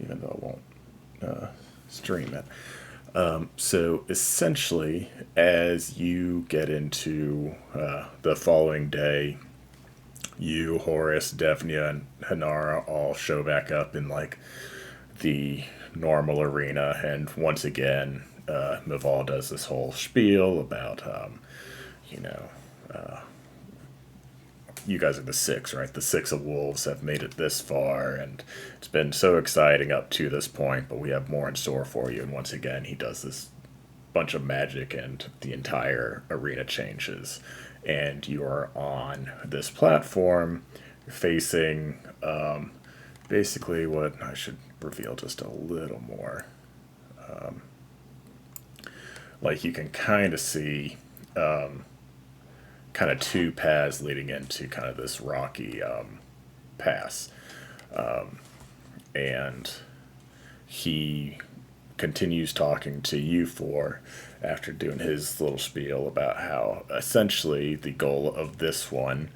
even though I won't stream it. So essentially, as you get into the following day, you, Horace, Devnia, and Hanara all show back up in like the normal arena, and once again, Maval does this whole spiel about, you know, you guys are the six, right? The six of wolves have made it this far, and it's been so exciting up to this point, but we have more in store for you. And once again, he does this bunch of magic, and the entire arena changes. And you are on this platform facing basically what I should reveal just a little more. Like you can kind of see kind of two paths leading into kind of this rocky pass. And he continues talking to you four after doing his little spiel about how essentially the goal of this one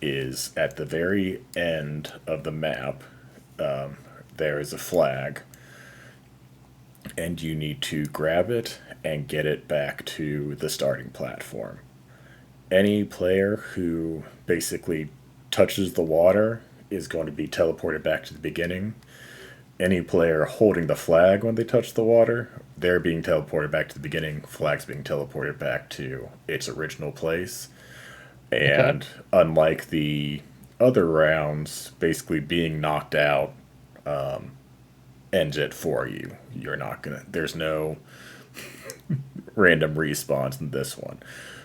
is at the very end of the map, there is a flag, and you need to grab it and get it back to the starting platform. Any player who basically touches the water is going to be teleported back to the beginning. Any player holding the flag when they touch the water, they're being teleported back to the beginning. Flag's being teleported back to its original place. Okay. And unlike the other rounds, basically being knocked out ends it for you. You're not gonna. There's no random respawns in this one.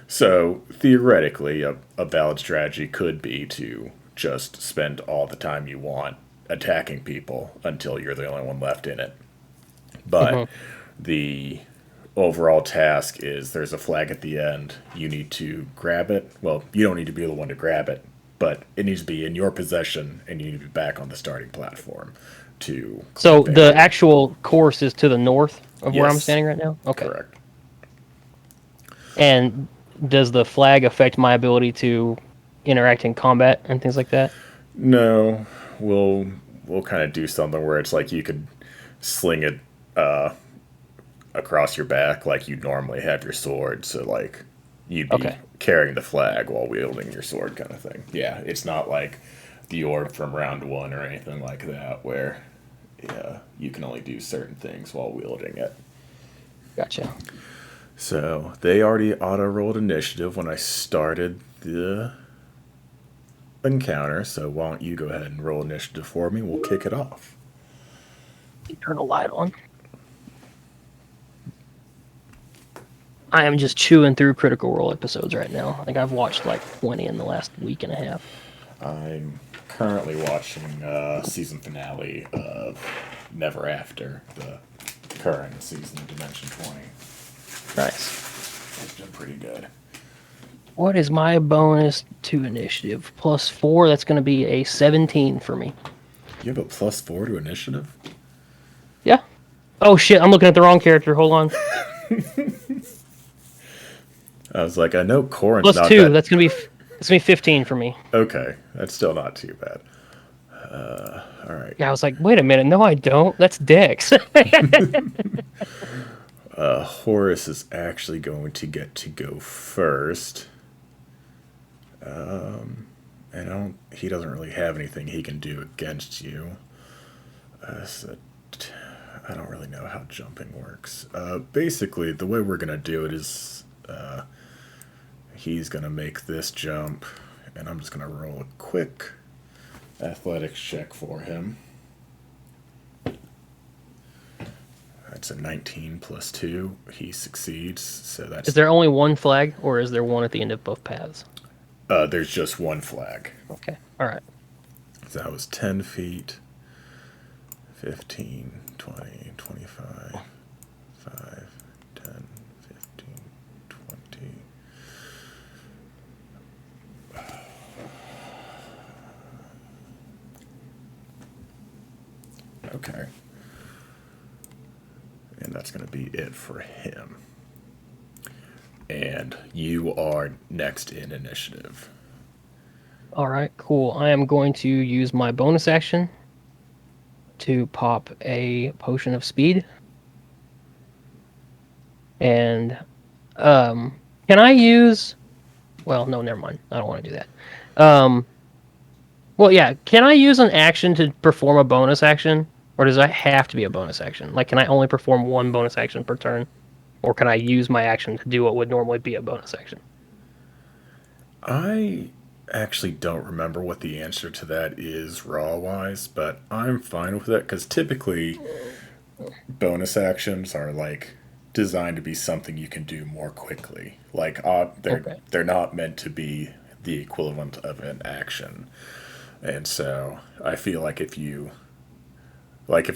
So theoretically, a valid strategy could be to just spend all the time you want attacking people until you're the only one left in it. But Hmm. the overall task is there's a flag at the end. You need to grab it. Well, you don't need to be the one to grab it, but it needs to be in your possession, and you need to be back on the starting platform to claim So the victory. actual course is to the north of where I'm Yes, standing right now. Okay. correct. And does the flag affect my ability to interact in combat and things like that? No, we'll we'll kind of do something where it's like you could sling it across your back like you'd normally have your sword. So like you'd be Okay. carrying the flag while wielding your sword, kind of thing. Yeah, it's not like the orb from round one or anything like that where yeah you can only do certain things while wielding it. Gotcha. So they already auto rolled initiative when I started the encounter. So why don't you go ahead and roll initiative for me? We'll kick it off. Turn the light on. I am just chewing through Critical Role episodes right now. I think I've watched like 20 in the last week and a half. I'm currently watching season finale of Never After, the current season of Dimension 20. Nice. It's been pretty good. What is my bonus to initiative? +4. That's going to be a 17 for me. You have a +4 to initiative? Yeah. Oh shit! I'm looking at the wrong character. Hold on. I was like, I know Koryn's not +2. that. That's gonna be 15 for me. Okay, that's still not too bad. All right. Yeah, I was like, wait a minute. No, I don't. That's Dex. Horace is actually going to get to go first. And he doesn't really have anything he can do against you. So I don't really know how jumping works. Basically, the way we're gonna do it is he's gonna make this jump, and I'm just gonna roll a quick athletics check for him. That's a 19 plus 2. He succeeds, so Is that's there only one flag, or is there one at the end of both paths? there's just one flag. Okay. All right. So that was 10 feet, 15, 20, 25, 5, 10, 15, 20. Okay. And that's going to be it for him. And you are next in initiative. All right. Cool. I am going to use my bonus action to pop a potion of speed. And can I use? Well, no, never mind. I don't want to do that. Well, yeah. Can I use an action to perform a bonus action, or does that have to be a bonus action? Like, can I only perform one bonus action per turn, or can I use my action to do what would normally be a bonus action? I actually don't remember what the answer to that is raw wise, but I'm fine with it because typically bonus actions are like designed to be something you can do more quickly. Like Okay. they're not meant to be the equivalent of an action. And so I feel like if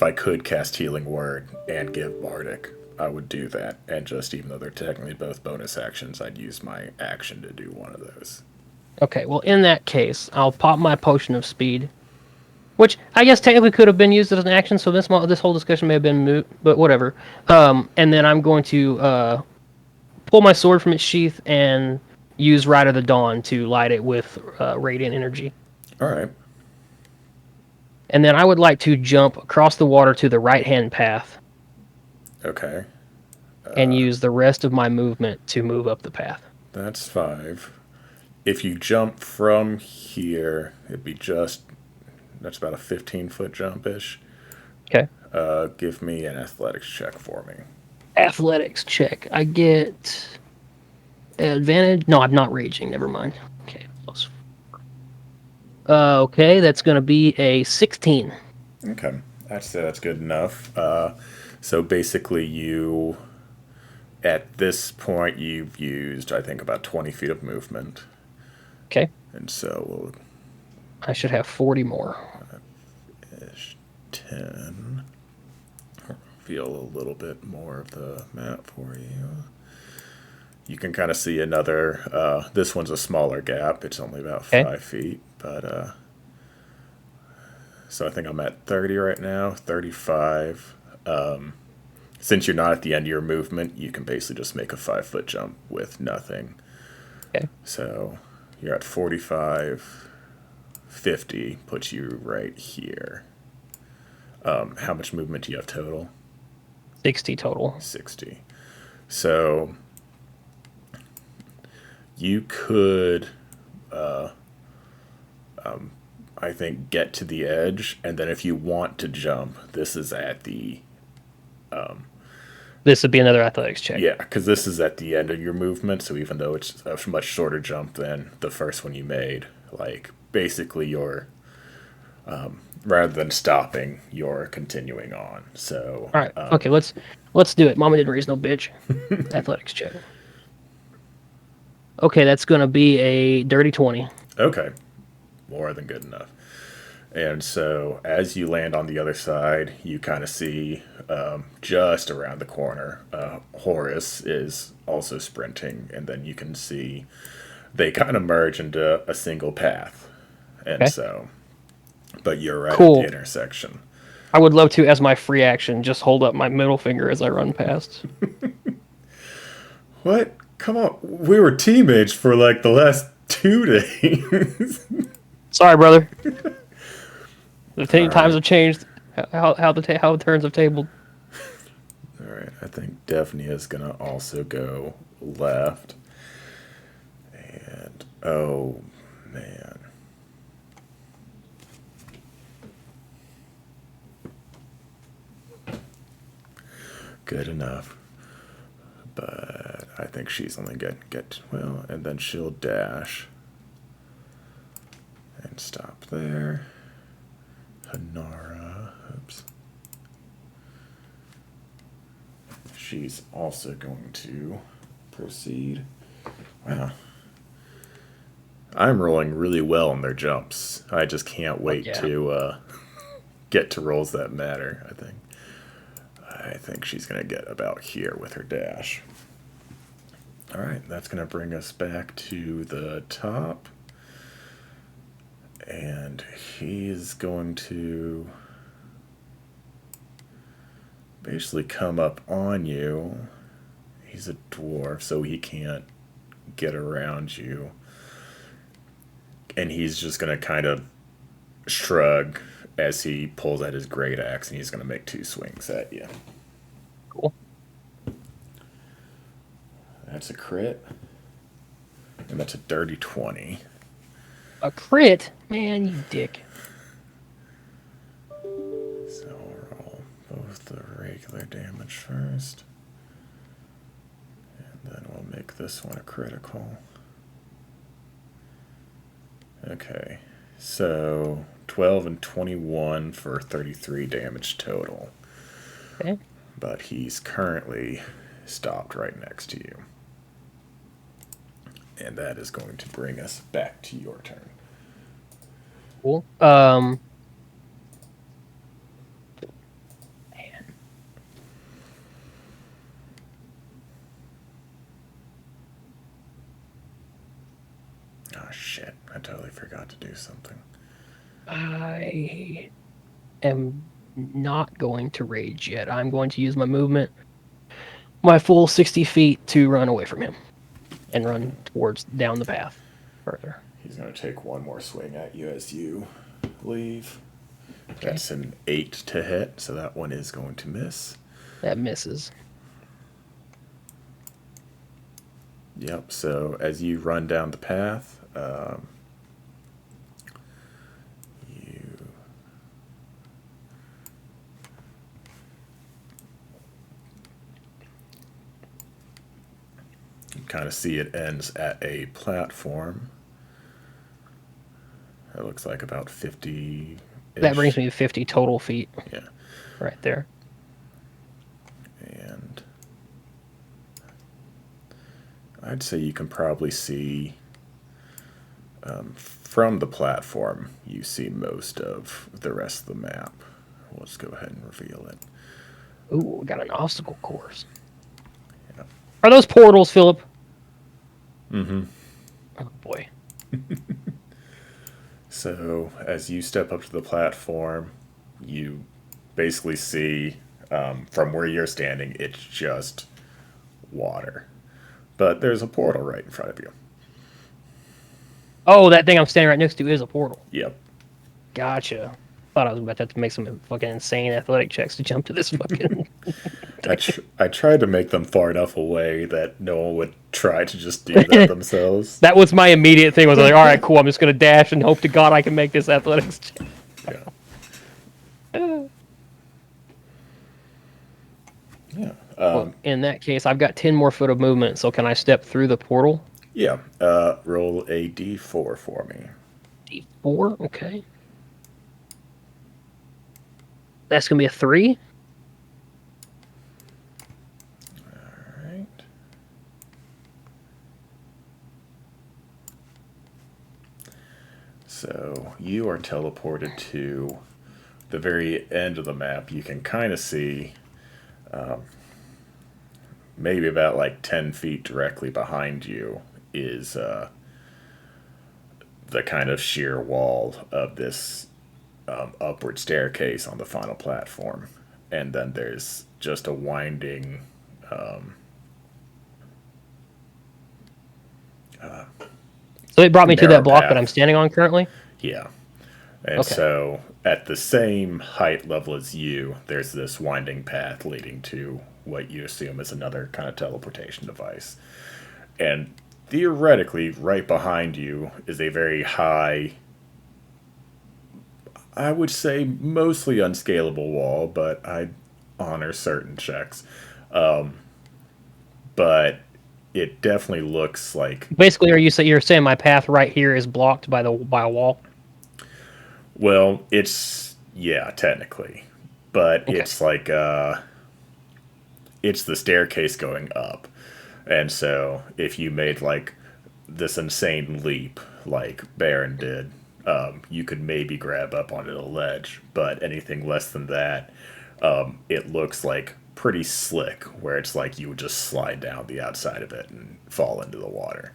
I could cast Healing Word and give Bardic, I would do that. And just even though they're technically both bonus actions, I'd use my action to do one of those. Okay. Well, in that case, I'll pop my potion of speed, which I guess technically could have been used as an action. So this whole discussion may have been moot, but whatever. And then I'm going to pull my sword from its sheath and use Ride of the Dawn to light it with radiant energy. All right. And then I would like to jump across the water to the right hand path Okay. and use the rest of my movement to move up the path. That's 5. If you jump from here, that's about a 15-foot jump ish. Okay. Give me an athletics check for me. Athletics check. I get advantage. No, I'm not raging. Never mind. Okay. Okay, that's going to be a 16. Okay. I'd say that's good enough. So basically, at this point, you've used, I think, about 20 feet of movement. Okay. And so we'll I should have 40 more. 10. Feel a little bit more of the map for you. You can kind of see another. This one's a smaller gap. It's only about Okay. 5 feet, but so I think I'm at 30 right now. 35. Since you're not at the end of your movement, you can basically just make a 5-foot jump with nothing. Okay. So you're at 45. 50 puts you right here. How much movement do you have total? 60 total. 60. So you could, I think, get to the edge, and then if you want to jump, this is at the This would be another athletics check. yeah, because this is at the end of your movement. So even though it's a much shorter jump than the first one you made, like basically you're rather than stopping, you're continuing on. So All right. Okay, let's do it. Mama didn't raise no bitch. Athletics check. Okay, that's going to be a dirty 20. okay, more than good enough. And so as you land on the other side, you kind of see just around the corner, Horace is also sprinting, and then you can see they kind of merge into a single path. And Okay. so, but you're right at the Cool. intersection. I would love to, as my free action, just hold up my middle finger as I run past. What? Come on. We were teammates for like the last 2 days. Sorry, brother. The All times right. have changed. How the turns have tabled. All right. I think Daphne is going to also go left. And oh, man. Good enough. But I think she's only get well, and then she'll dash and stop there. Hanara, oops. She's also going to proceed. Wow. I'm rolling really well on their jumps. I just can't Fuck wait yeah. to get to rolls that matter, I think. I think she's going to get about here with her dash. All right, that's going to bring us back to the top. And he's going to basically come up on you. He's a dwarf, so he can't get around you. And he's just going to kind of shrug as he pulls out his great axe, and he's going to make 2 swings at you. Cool. That's a crit. And that's a dirty 20. A crit? Man, you dick. So we'll roll both the regular damage first. And then we'll make this one a critical. Okay. So 12 and 21 for 33 damage total. Okay. But he's currently stopped right next to you. And that is going to bring us back to your turn. Cool. Oh shit, I totally forgot to do something. I am not going to rage yet. I'm going to use my movement, my full 60 feet, to run away from him and run towards down the path further. He's going to take one more swing at you as you leave. Okay. That's an 8 to hit, so that one is going to miss. That misses. Yep, so as you run down the path, you kind of see it ends at a platform. It looks like about 50. That brings me to 50 total feet. Yeah. Right there. And I'd say you can probably see from the platform, you see most of the rest of the map. Let's go ahead and reveal it. Ooh, we got an obstacle course. Yeah. Are those portals, Philip? Mm-hmm. Oh, boy. So as you step up to the platform, you basically see from where you're standing, it's just water. But there's a portal right in front of you. Oh, that thing I'm standing right next to is a portal. Yep. Gotcha. Thought I was about to have to make some fucking insane athletic checks to jump to this fucking... I tried to make them far enough away that no one would try to just do that themselves. That was my immediate thing. Was like, all right, cool. I'm just gonna dash and hope to God I can make this athletics check. Yeah. Yeah. Well, in that case, I've got 10 more foot of movement. So can I step through the portal? Yeah. Roll a d4 for me. D4. Okay. That's gonna be a 3. Right. So you are teleported to the very end of the map. You can kind of see maybe about like 10 feet directly behind you is the kind of sheer wall of this upward staircase on the final platform. And then there's just a winding So it brought me to narrow that block path. that I'm standing on currently? Yeah. And Okay. so at the same height level as you, there's this winding path leading to what you assume is another kind of teleportation device. And theoretically, right behind you is a very high, I would say mostly unscalable wall, but I'd honor certain checks. But it definitely looks like, Basically, you're saying my path right here is blocked by a wall? well, it's, yeah, technically. But Okay. it's like, it's the staircase going up. And so if you made like this insane leap like Baron did, you could maybe grab up onto the ledge. But anything less than that, it looks like pretty slick, where it's like you would just slide down the outside of it and fall into the water.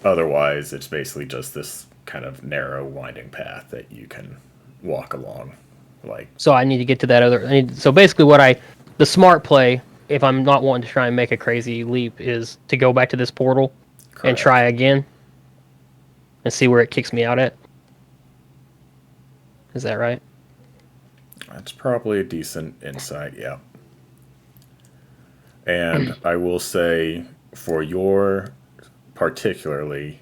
Otherwise, it's basically just this kind of narrow, winding path that you can walk along. Like, So I need to get to that other... So basically the smart play, if I'm not wanting to try and make a crazy leap, is to go back to this portal and correct. try again and see where it kicks me out at. Is that right? That's probably a decent insight, yeah. And I will say, for your particularly,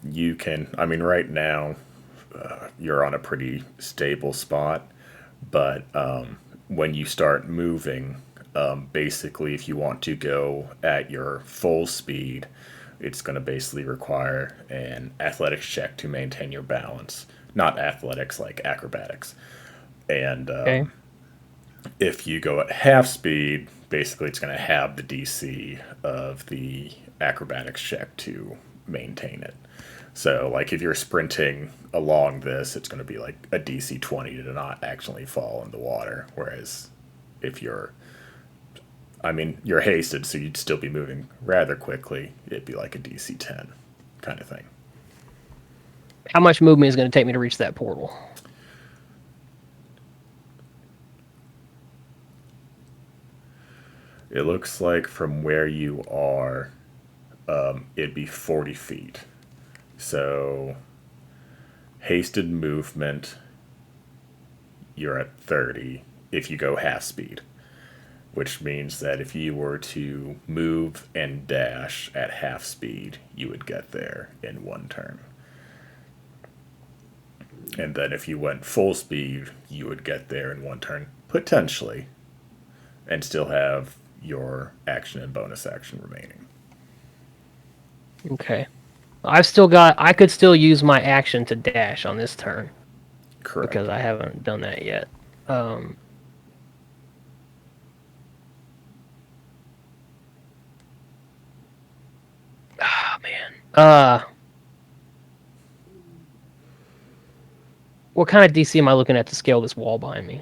you can, I mean, right now, you're on a pretty stable spot, but when you start moving, basically, if you want to go at your full speed, it's going to basically require an athletics check to maintain your balance. Not athletics, like acrobatics. And Okay. if you go at half speed, basically it's going to have the DC of the acrobatics check to maintain it. So, like, if you're sprinting along this, it's going to be like a DC 20 to not actually fall in the water. Whereas if you're, I mean, you're hasted, so you'd still be moving rather quickly. It'd be like a DC 10 kind of thing. How much movement is going to take me to reach that portal? It looks like from where you are, it'd be 40 feet. So, hasted movement, you're at 30 if you go half speed, which means that if you were to move and dash at half speed, you would get there in one turn. And then if you went full speed, you would get there in one turn, potentially, and still have your action and bonus action remaining. Okay. I've still got. I could still use my action to dash on this turn Correct. because I haven't done that yet. Um, oh man. What kind of DC am I looking at to scale this wall behind me?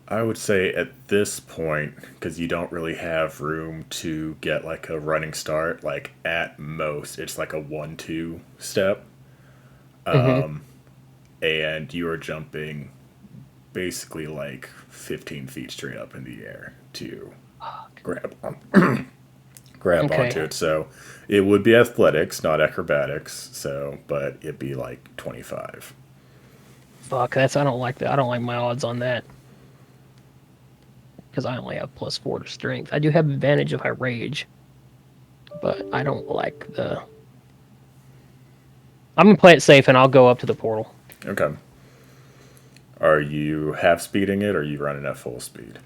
I would say at this point, because you don't really have room to get like a running start, like at most, it's like a 1-2 step, Mm-hmm. and you are jumping basically like 15 feet straight up in the air to grab grab onto Okay. it. So it would be athletics, not acrobatics. So, but it'd be like 25. Fuck. That's. I don't like that. I don't like my odds on that because I only have +4 to strength. I do have advantage if I rage, but I don't like the. I'm gonna play it safe and I'll go up to the portal. Okay. Are you half speeding it or are you running at full speed?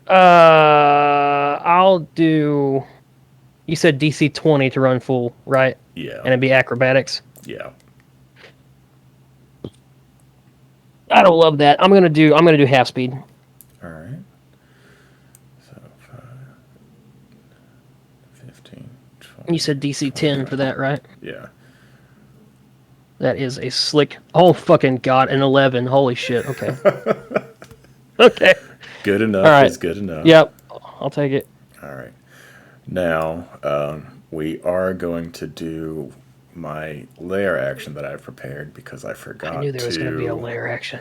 I'll do. You said DC 20 to run full, right? Yeah. And it'd be acrobatics. Yeah. I don't love that. I'm gonna do half speed. All right. So 5, 15, You 20, said DC 10 for 25. that, right? Yeah. That is a slick. Oh fucking god, an 11. Holy shit. Okay. Okay. Good All enough right. is good enough. Yep. I'll take it. All right. Now, we are going to do my layer action that I've prepared because I I knew forgot there was gonna be a to layer action.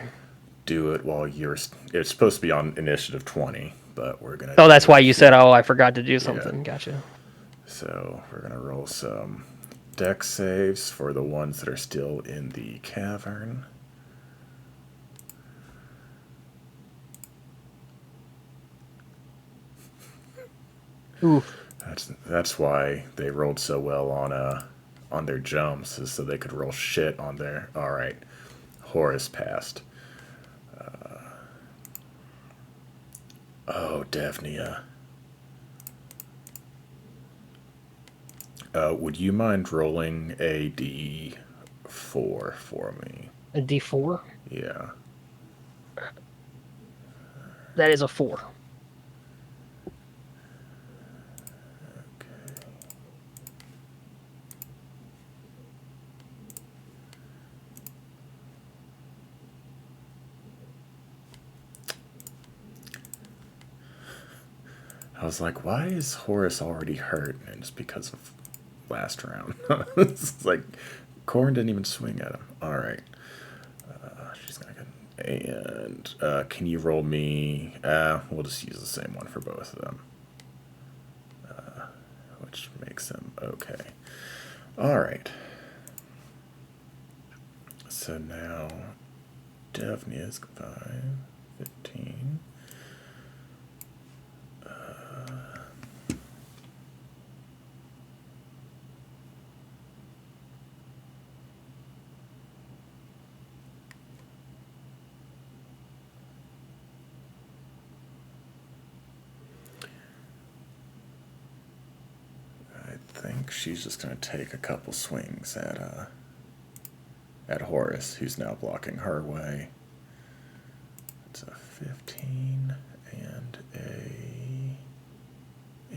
do it while you're. It's supposed to be on initiative 20, but we're going to Oh, do that's it why you said, here. "Oh, I forgot to do Yeah. something." Gotcha. So we're going to roll some deck saves for the ones that are still in the cavern. Oof. That's why they rolled so well on their jumps, is so they could roll shit on their. All right, Horus passed. Oh, Devnia. Would you mind rolling a D4 for me? A D4. Yeah. That is a 4. I was like, why is Horus already hurt? And it's because of last round. It's like, Koryn didn't even swing at him. All right. She's gonna get. And can you roll me? We'll just use the same one for both of them. which makes them okay. All right. So now Devnia is 5, 15. I think she's just going to take a couple swings at Horus, who's now blocking her way. It's a 15 and a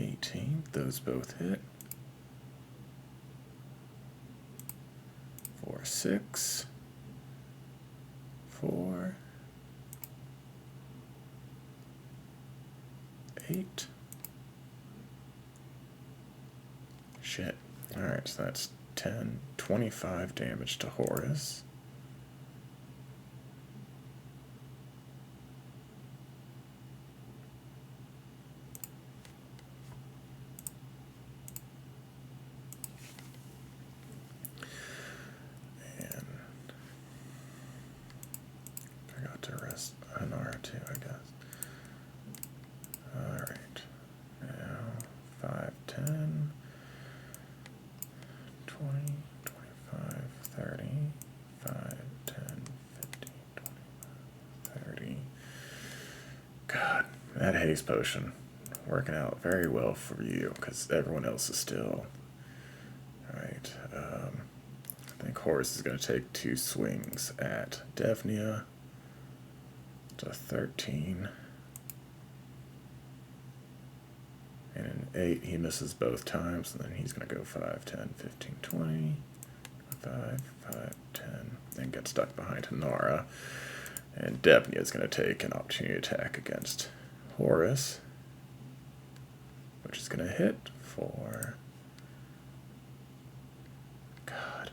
18. Those both hit. 4, 6, 4, 8. Shit. Alright, so that's 10, 25 damage to Horus. And forgot to rest Hanara too, I guess. Alright. Now 5, 10. 20, 25, 30, 5, 10, 15, 25, 30. God, that haze potion working out very well for you because everyone else is still. Alright, I think Horus is going to take 2 swings at Devnia. It's a 13. And an 8, he misses both times, and then he's going to go 5, 10, 15, 20, 5, 5, 10, and get stuck behind Hanara. And Devnia is going to take an opportunity attack against Horus, which is going to hit for... God.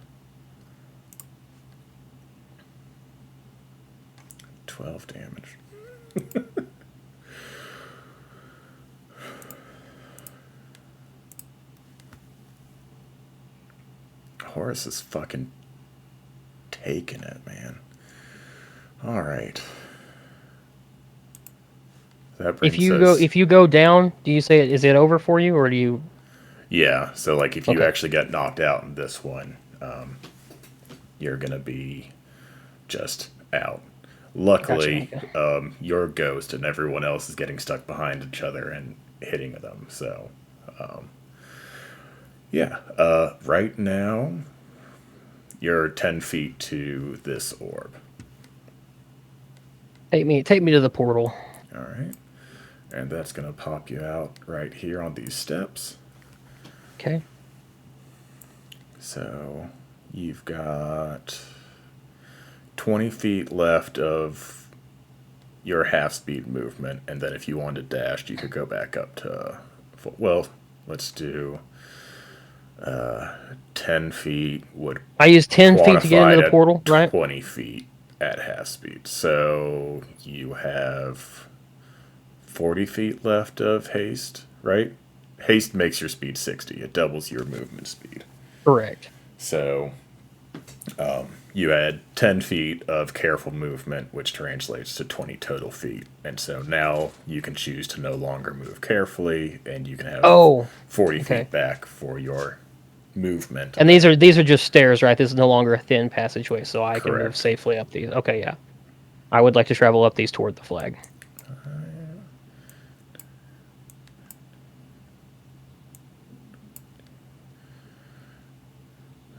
12 damage. Horus is fucking taking it, man. All right. That brings If you go down, do you say is it over for you, or do you? Yeah. So like, if you Okay. actually get knocked out in this one, you're gonna be just out. Luckily, Gotcha, your ghost and everyone else is getting stuck behind each other and hitting them. So, yeah. Right now, you're 10 feet to this orb. Take me to the portal. All right. And that's going to pop you out right here on these steps. Okay. So you've got 20 feet left of your half speed movement. And then if you wanted to dash, you could go back up to, well, let's do 10 feet would I use 10 feet to get quantify into the at portal, right? 20 feet at half speed. So you have 40 feet left of haste, right? Haste makes your speed 60. It doubles your movement speed. Correct. So you add 10 feet of careful movement, which translates to 20 total feet. And so now you can choose to no longer move carefully, and you can have 40 okay. feet back for your movement. And these are just stairs, right? This is no longer a thin passageway, so I can move Correct. safely up these. Okay, yeah. I would like to travel up these toward the flag.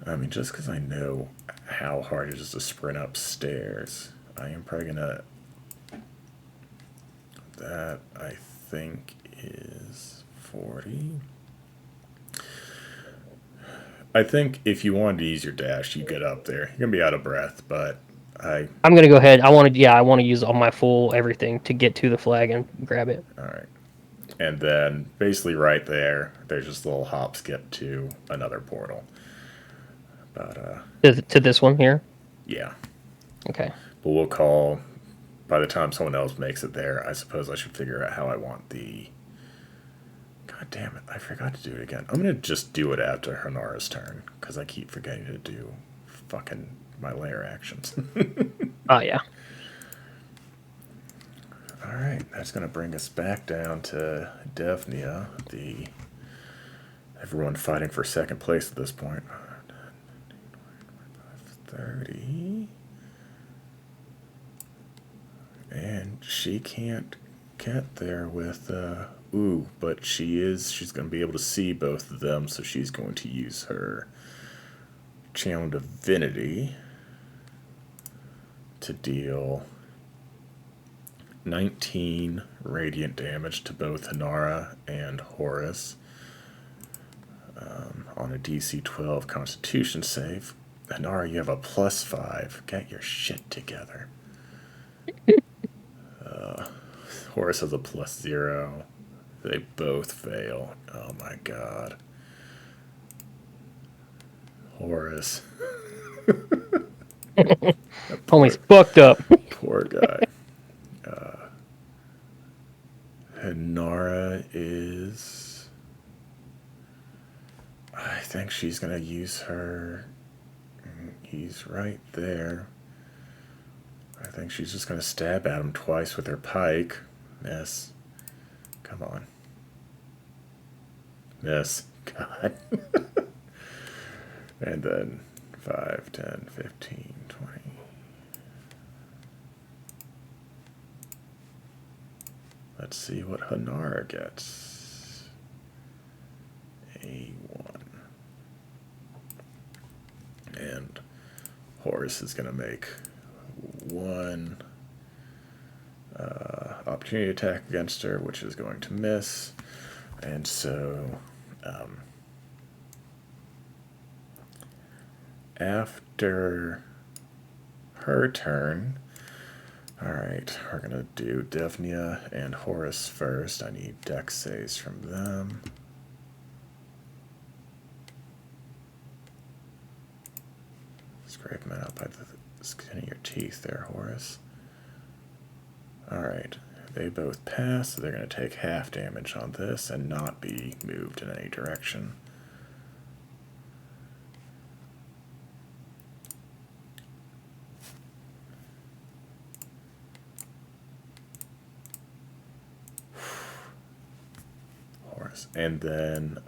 I mean, just because I know how hard it is to sprint upstairs, I am probably gonna. That I think is 40. I think if you wanted to use your dash, you get up there. You're gonna be out of breath, but I'm gonna go ahead. I want to use all my full everything to get to the flag and grab it. all right. And then basically right there, there's just a little hop skip to another portal. But To this one here. yeah. Okay. But we'll call. By the time someone else makes it there, I suppose I should figure out how I want the. God God damn it, I forgot to do it again. I'm gonna just do it after Hanara's turn, because I keep forgetting to do fucking my layer actions. Oh yeah. Alright, that's gonna bring us back down to Devnia, everyone fighting for second place at this point. 30. And she can't get there with, but she's going to be able to see both of them, so she's going to use her Channel Divinity to deal 19 radiant damage to both Hanara and Horus on a DC 12 Constitution save. Hanara, you have a +5. Get your shit together. Horus has a +0. They both fail. Oh my god. Horus. Homie's fucked up. Poor guy. Hanara is... I think she's going to use her... He's right there. I think she's just going to stab at him twice with her pike. Miss. Come on. Miss. God. And then 5, 10, 15, 20. Let's see what Hanara gets. A1. And Horus is going to make one opportunity attack against her, which is going to miss. And so after her turn, alright, we're going to do Devnia and Horus first. I need dex saves from them. Scrape them out by the skin of your teeth there, Horus. Alright, they both pass, so they're going to take half damage on this and not be moved in any direction. Horus. And then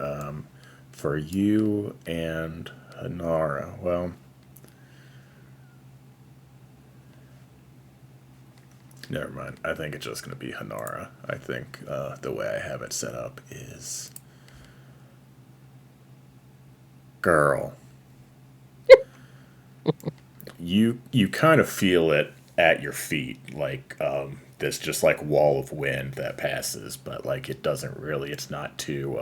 for you and Hanara, well... Never mind. I think it's just going to be Hanara. I think the way I have it set up is... Girl. You kind of feel it at your feet, like this just like wall of wind that passes, but like it doesn't really, it's not too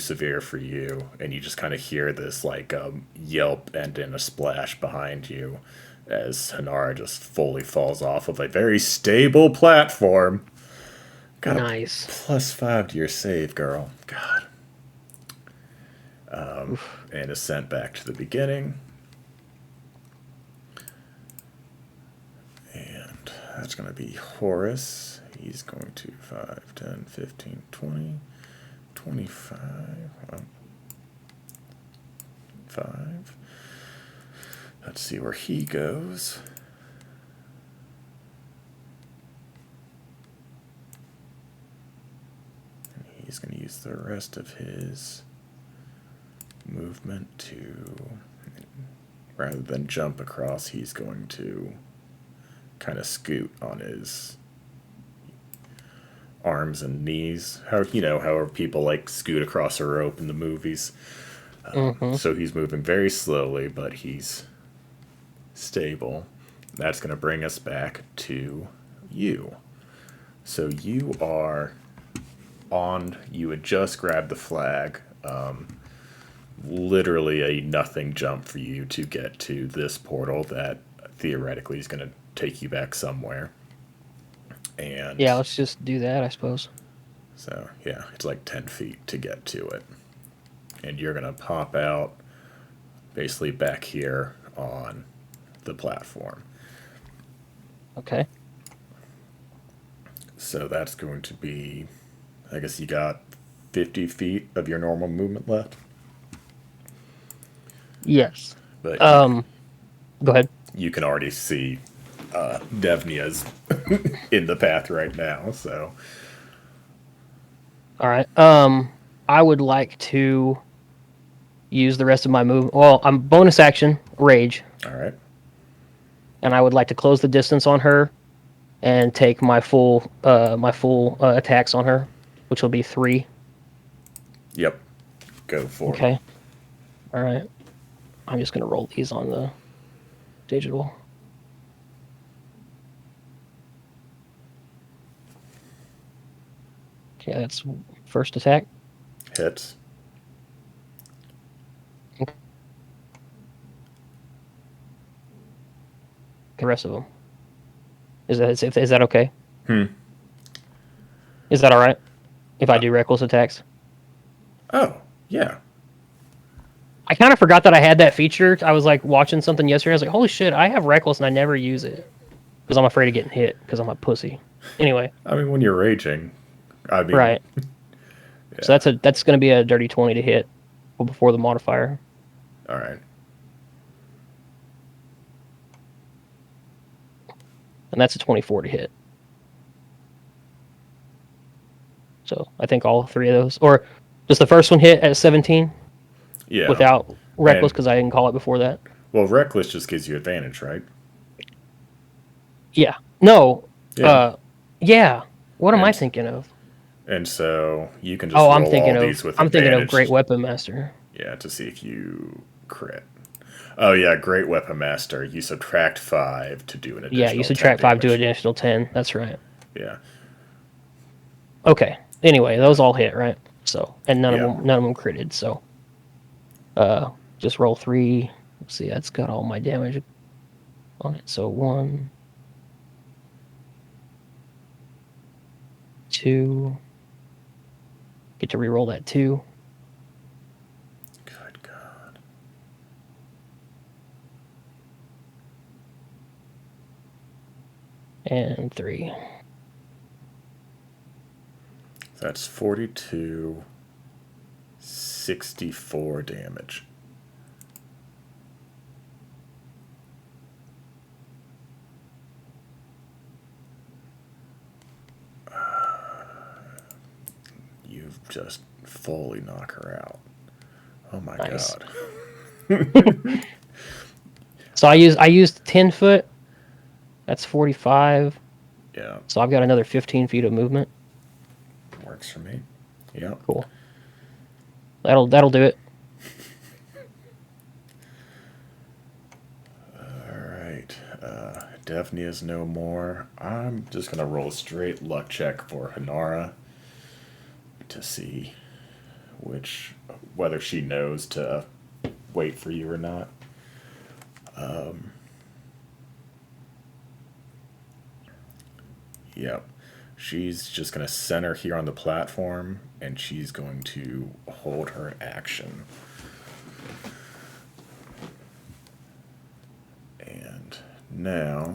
severe for you, and you just kind of hear this like yelp and then a splash behind you as Hanara just fully falls off of a very stable platform. Got Nice. a +5 to your save, girl. God. And is sent back to the beginning. And that's going to be Horus. He's going to 5, 10, 15, 20, 25, 5. Let's see where he goes. And he's going to use the rest of his movement to, rather than jump across, he's going to kind of scoot on his arms and knees. However people like scoot across a rope in the movies. So he's moving very slowly, but he's stable. That's going to bring us back to you. So you are you had just grabbed the flag. Literally a nothing jump for you to get to this portal that theoretically is going to take you back somewhere. And Yeah, let's just do that, I suppose. so, yeah, it's like 10 feet to get to it. And you're going to pop out basically back here on the platform. Okay. So that's going to be, I guess you got 50 feet of your normal movement left. Yes. But Go ahead. you can already see Devnia's in the path right now, so. All right. I would like to use the rest of my move. Well, I'm bonus action rage, All right. and I would like to close the distance on her and take my full attacks on her, which will be 3. Yep. Go for it. Okay. All right. I'm just gonna roll these on the digital. Okay, that's first attack. Hits. The rest of them. Is that okay? Hmm. Is that all right? If I do reckless attacks? Oh, yeah. I kind of forgot that I had that feature. I was like watching something yesterday. I was like, holy shit, I have reckless and I never use it because I'm afraid of getting hit because I'm a pussy. Anyway, I mean, when you're raging, I mean, right. yeah. So that's going to be a dirty 20 to hit before the modifier. All right. And that's a 24 to hit. So I think all 3 of those, or does the first one hit at 17 Yeah. without reckless And- because I didn't call it before that? Well, reckless just gives you advantage, right? Yeah. No. Yeah. Yeah. What am I And- thinking of? And so you can just Oh, roll all these with I'm advantage. thinking of Great Weapon Master. Yeah, to see if you crit. Oh yeah, Great Weapon Master. You subtract 5 to do an additional. Yeah, you subtract 5 to damage. additional 10. That's right. Yeah. Okay. Anyway, those all hit, right? So, and none Yeah. of them critted. So, just roll 3. Let's see, that's got all my damage on it. So 1, 2. Get to reroll that 2. Good God. And 3. That's 42, 64 damage. You've just fully knock her out. Oh my Nice. God. So I used 10 foot. That's 45. Yeah, So I've got another 15 feet of movement. works for me. Yeah. Cool. That'll do it. Alright. Daphne is no more. I'm just gonna roll a straight luck check for Hanara to see whether she knows to wait for you or not. Yep. She's just going to center here on the platform, and she's going to hold her action. And now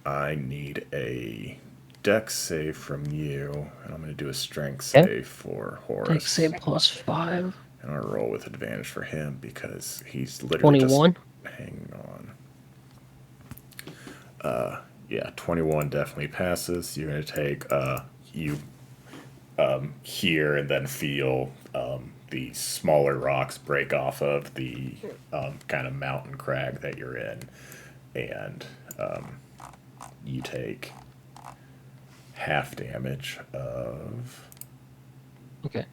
I need a dex save from you, and I'm going to do a strength save for Horace. Dex save +5. And I'll roll with advantage for him because he's literally 21. just hanging on. Yeah, 21 definitely passes. You're going to take, you hear and then feel the smaller rocks break off of the kind of mountain crag that you're in. And you take half damage of... Okay.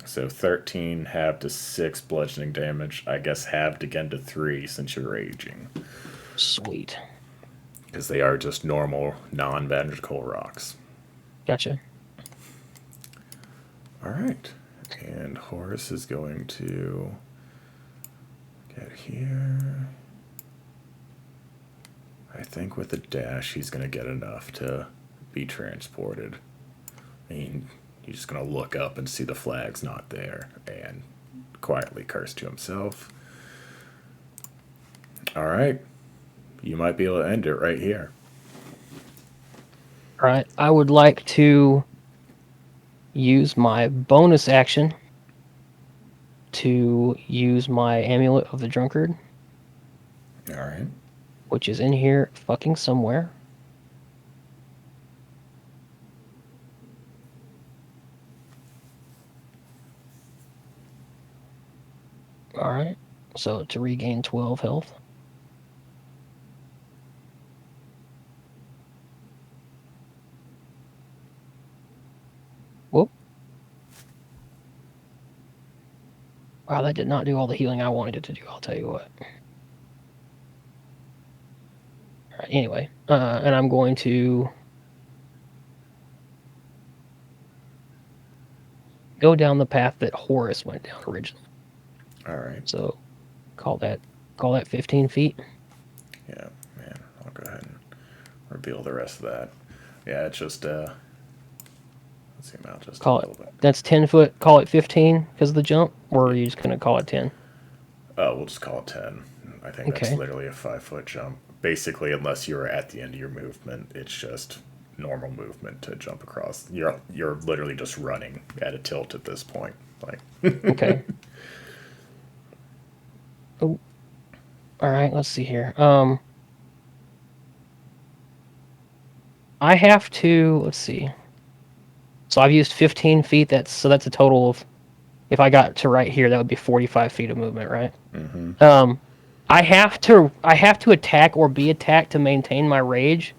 So 13 halved to 6 bludgeoning damage. I guess halved again to 3 since you're raging. Sweet. Because they are just normal, non-magical rocks. Gotcha. Alright. And Horace is going to get here. I think with a dash he's going to get enough to be transported. I mean, he's just going to look up and see the flag's not there and quietly curse to himself. Alright. You might be able to end it right here. All right. I would like to use my bonus action to use my Amulet of the Drunkard, All right. which is in here fucking somewhere. All right. So to regain 12 health. Whoop. Wow, that did not do all the healing I wanted it to do, I'll tell you what. All right, anyway, and I'm going to go down the path that Horus went down originally. All right. So call that 15 feet. Yeah, man. I'll go ahead and reveal the rest of that. Yeah, it's just let's zoom out just a Call it. little bit. That's 10 foot. Call it 15 because of the jump, or are you just gonna call it 10? Oh, we'll just call it 10. I think that's Okay. literally a 5 foot jump. Basically, unless you're at the end of your movement, it's just normal movement to jump across. You're literally just running at a tilt at this point. Like Okay. Oh, all right. Let's see here. I have to. Let's see. So I've used 15 feet. That's a total of. If I got to right here, that would be 45 feet of movement, right? I have to attack or be attacked to maintain my rage.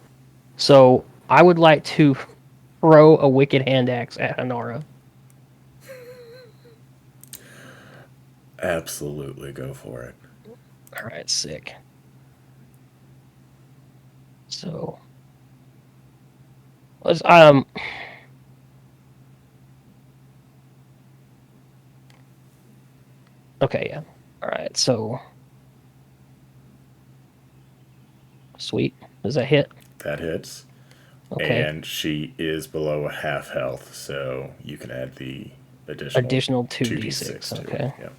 So I would like to throw a wicked hand axe at Hanara. absolutely go for it. All right, sick. So let's Okay, yeah. All right, so sweet. Does that hit? That hits. Okay. And she is below a half health, so you can add the Additional 2d6. 2d6 to it. Okay. Yep.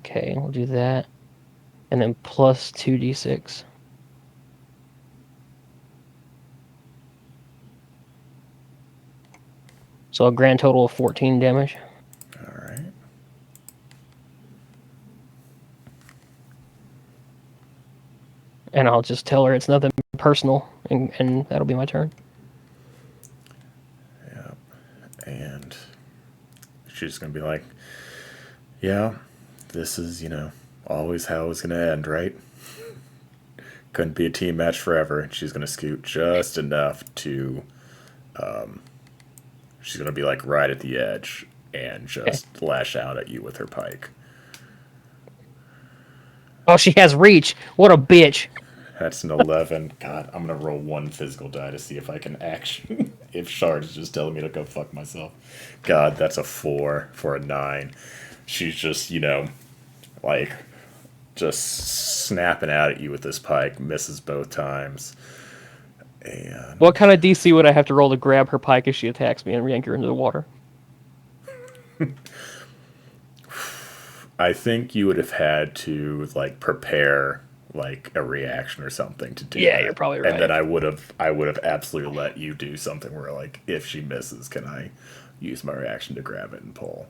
Okay, we'll do that. And then plus 2d6. So a grand total of 14 damage. All right. And I'll just tell her it's nothing personal, and that'll be my turn. Yep. And she's going to be like, yeah, this is, always how it was going to end, right? Couldn't be a team match forever. She's going to scoot just enough to. She's going to be like right at the edge and Okay. just lash out at you with her pike. Oh, she has reach. What a bitch. That's an 11. God, I'm going to roll one physical die to see if I can action. If Shard is just telling me to go fuck myself. God, that's a 4 for a 9. She's just, like, just snapping out at you with this pike. Misses both times. And What kind of DC would I have to roll to grab her pike as she attacks me and yank her into the water? I think you would have had to, like, prepare like a reaction or something to do Yeah, that. you're probably And then right. I would have absolutely let you do something where, like, if she misses, can I use my reaction to grab it and pull?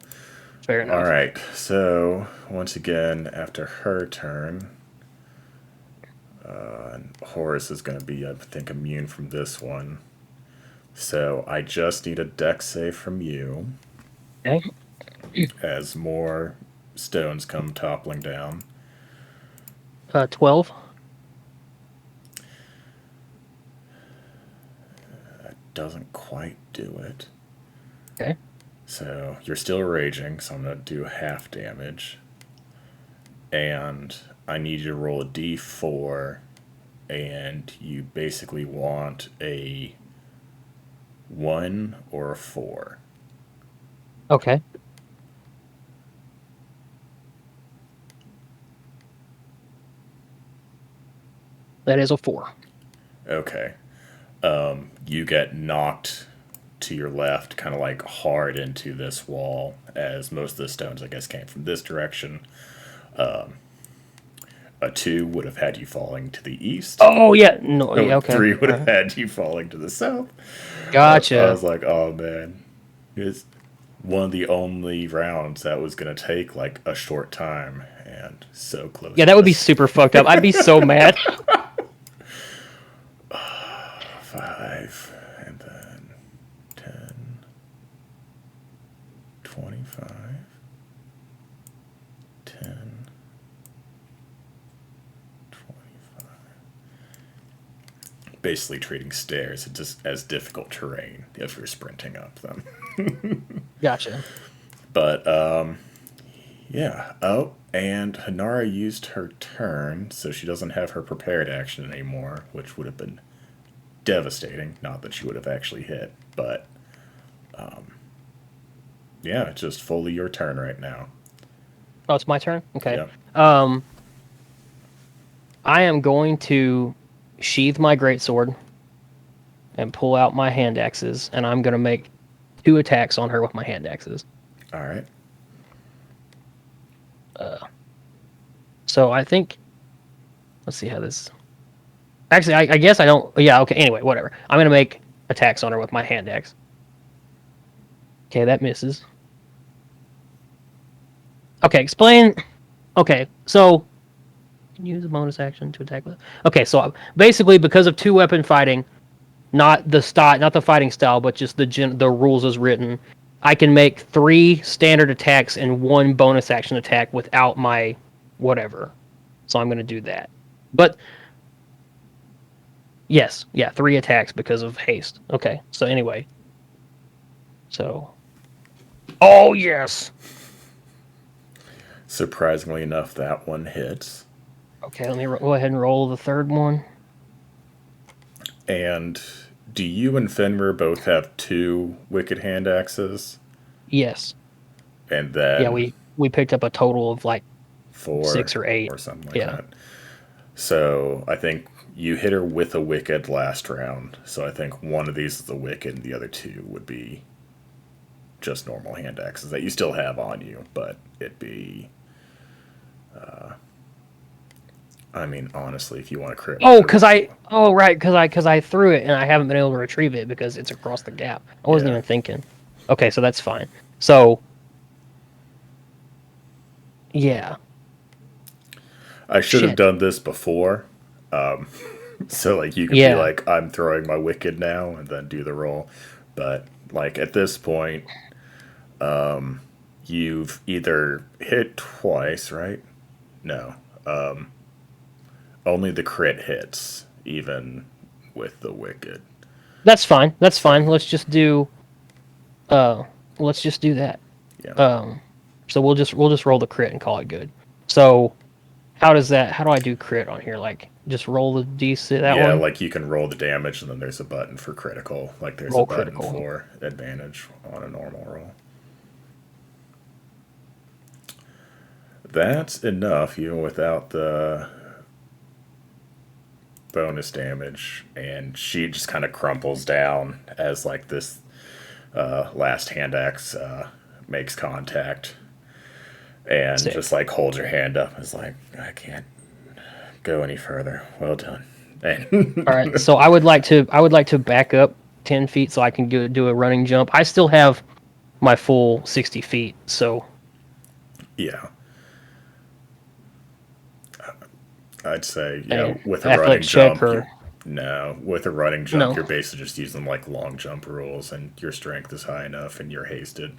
Fair All enough. right. So once again, after her turn, Horus is going to be, I think, immune from this one. So I just need a dex save from you Okay. as more stones come toppling down. 12. Doesn't quite do it. Okay. So you're still raging, so I'm going to do half damage. And I need you to roll a d4, and you basically want a 1 or a 4. Okay. That is a 4. Okay. You get knocked to your left, kind of like hard into this wall, as most of the stones, I guess, came from this direction. A 2 would have had you falling to the east. Oh yeah, no, A yeah, okay, 3 would all have right. had you falling to the south. I Gotcha. was like, oh man, it's one of the only rounds that was gonna take like a short time, and so close Yeah, to that would be this. super fucked up. I'd be so mad. 5, and then 10, 25, 10, 25. Basically treating stairs just as difficult terrain if you're sprinting up them. Gotcha. But yeah. Oh, and Hanara used her turn, so she doesn't have her prepared action anymore, which would have been devastating. Not that she would have actually hit, but yeah, it's just fully your turn right now. Oh, it's my turn. Okay. Yeah. Um, I am going to sheath my greatsword and pull out my hand axes, and I'm gonna make 2 attacks on her with my hand axes. All right. So I think, let's see how this. Actually, I guess I don't. Yeah. Okay. Anyway, whatever. I'm gonna make attacks on her with my hand axe. Okay, that misses. Okay, explain. Okay, so use a bonus action to attack with. Okay, so basically, because of 2 weapon fighting, not the style, not the fighting style, but just the rules as written, I can make 3 standard attacks and 1 bonus action attack without my whatever. So I'm gonna do that. But yes, yeah, 3 attacks because of haste. Okay, so anyway, so oh yes. Surprisingly enough, that one hits. Okay, let me go ahead and roll the 3rd one. And do you and Fenrir both have 2 wicked hand axes? Yes. And Yeah, then we picked up a total of like 4 6 or 8. or something like Yeah. that. So I think you hit her with a wicked last round. So I think one of these is the wicked, and the other 2 would be just normal hand axes that you still have on you, but it'd be. I mean, honestly, if you want to crit. Oh, cuz I threw it and I haven't been able to retrieve it because it's across the gap. I wasn't Yeah. even thinking. Okay, so that's fine. So yeah. I should have Shit. done this before. So, like, you could be Yeah. like, I'm throwing my wicked now, and then do the roll. But, like, at this point, you've either hit twice, right? No. Only the crit hits, even with the wicked. That's fine. That's fine. Uh let's just do that. Yeah. So we'll just roll the crit and call it good. So how do I do crit on here? Like just roll the DC that Yeah, one? like you can roll the damage, and then there's a button for critical. Like there's a Roll button critical. for advantage on a normal roll. That's enough, even without the bonus damage. And she just kind of crumples down as like this last hand axe makes contact, and Sick. just like holds her hand up. Is like, I can't go any further. Well done. And All right. So I would like to back up 10 feet so I can do a running jump. I still have my full 60 feet. So yeah, I'd say, yeah, and with a running athletics check jump, or no, with a running jump, no. you're basically just using like long jump rules, and your strength is high enough, and you're hasted.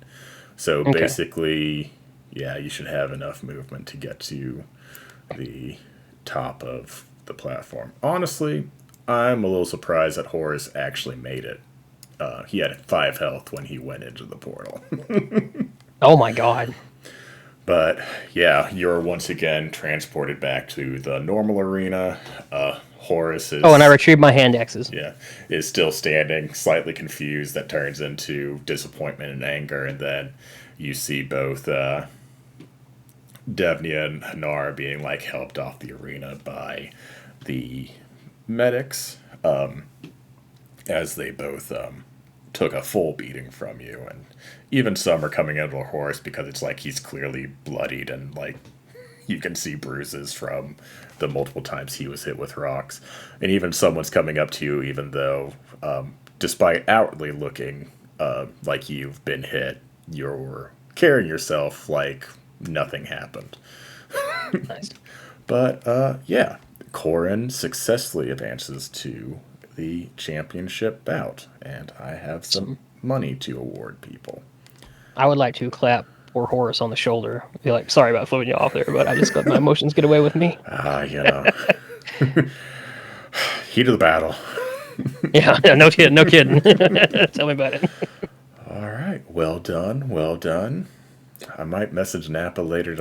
So Okay. basically, yeah, you should have enough movement to get to the top of the platform. Honestly, I'm a little surprised that Horace actually made it. He had 5 health when he went into the portal. Oh my god. But yeah, you're once again transported back to the normal arena. Horace Oh, and I is, retrieved my hand axes. yeah, is still standing, slightly confused. That turns into disappointment and anger, and then you see both Devnia and Hanar being like helped off the arena by the medics, as they both took a full beating from you, and even some are coming into a horse because it's like he's clearly bloodied and like You can see bruises from the multiple times he was hit with rocks. And even someone's coming up to you, even though, despite outwardly looking like you've been hit, you're carrying yourself like nothing happened. Nice. But yeah, Koryn successfully advances to the championship bout, and I have some money to award people. I would like to clap poor Horace on the shoulder. Be like, sorry about flipping you off there, but I just let my emotions get away with me. You know, heat of the battle. Yeah, no kidding, no kidding. Tell me about it. All right, well done, well done. I might message Napa later